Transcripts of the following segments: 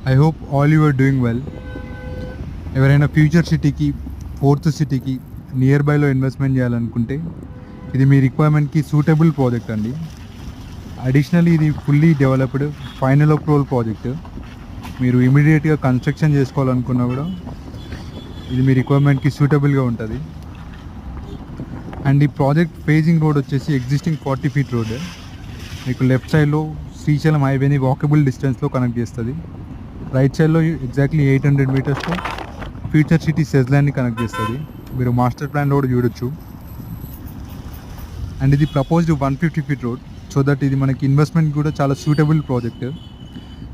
I hope all you are doing well. ఎవరైనా future సిటీకి, fourth సిటీకి నియర్ బైలో ఇన్వెస్ట్మెంట్ చేయాలనుకుంటే ఇది మీ రిక్వైర్మెంట్కి సూటబుల్ ప్రాజెక్ట్ అండి. అడిషనల్లీ ఇది fully developed final approval project. మీరు ఇమీడియట్గా కన్స్ట్రక్షన్ చేసుకోవాలనుకున్నా కూడా ఇది మీ రిక్వైర్మెంట్కి సూటబుల్గా ఉంటుంది. అండ్ ఈ ప్రాజెక్ట్ ఫేజింగ్ రోడ్ వచ్చేసి ఎగ్జిస్టింగ్ 40 feet రోడ్. మీకు లెఫ్ట్ సైడ్లో శ్రీశైలం హైవేని వాకబుల్ డిస్టెన్స్లో కనెక్ట్ చేస్తుంది. రైట్ సైడ్లో ఎగ్జాక్ట్లీ 800 meters ఫ్యూచర్ సిటీ సెజ్లాండ్ని కనెక్ట్ చేస్తుంది. మీరు మాస్టర్ ప్లాన్లో కూడా చూడొచ్చు. అండ్ ఇది proposed 150 feet road, so that ఇది మనకి ఇన్వెస్ట్మెంట్ కూడా చాలా సూటబుల్ ప్రాజెక్ట్.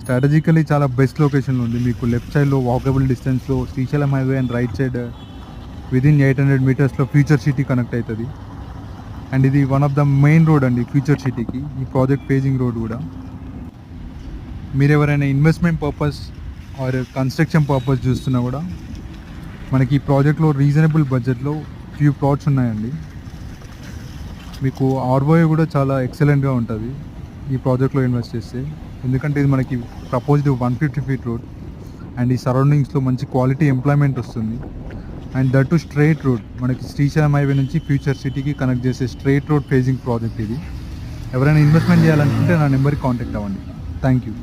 స్ట్రాటజికలీ చాలా బెస్ట్ లొకేషన్లో ఉంది. మీకు లెఫ్ట్ సైడ్లో వాకబుల్ డిస్టెన్స్లో Srisailam highway and right side within 800 meters future city connect అవుతుంది. అండ్ ఇది one of the main road అండి ఫ్యూచర్ సిటీకి, ఈ ప్రాజెక్ట్ ఫేజింగ్ రోడ్ కూడా. మీరు ఎవరైనా investment purpose or construction purpose చూస్తున్నా కూడా మనకి ఈ ప్రాజెక్ట్లో రీజనబుల్ బడ్జెట్లో ఫ్యూ ప్లాట్స్ ఉన్నాయండి. మీకు ఆర్ఓఏ కూడా చాలా ఎక్సలెంట్గా ఉంటుంది ఈ ప్రాజెక్ట్లో ఇన్వెస్ట్ చేస్తే, ఎందుకంటే ఇది మనకి ప్రపోజ్డ్ 150 feet రోడ్ అండ్ ఈ సరౌండింగ్స్లో మంచి క్వాలిటీ ఎంప్లాయ్మెంట్ వస్తుంది. And that to straight road, మనకి శ్రీశైలం హైవే నుంచి ఫ్యూచర్ సిటీకి కనెక్ట్ చేసే స్ట్రైట్ రోడ్ ఫేజింగ్ ప్రాజెక్ట్ ఇది. ఎవరైనా ఇన్వెస్ట్మెంట్ చేయాలనుకుంటే నా నెంబర్కి కాంటాక్ట్ అవ్వండి. Thank you.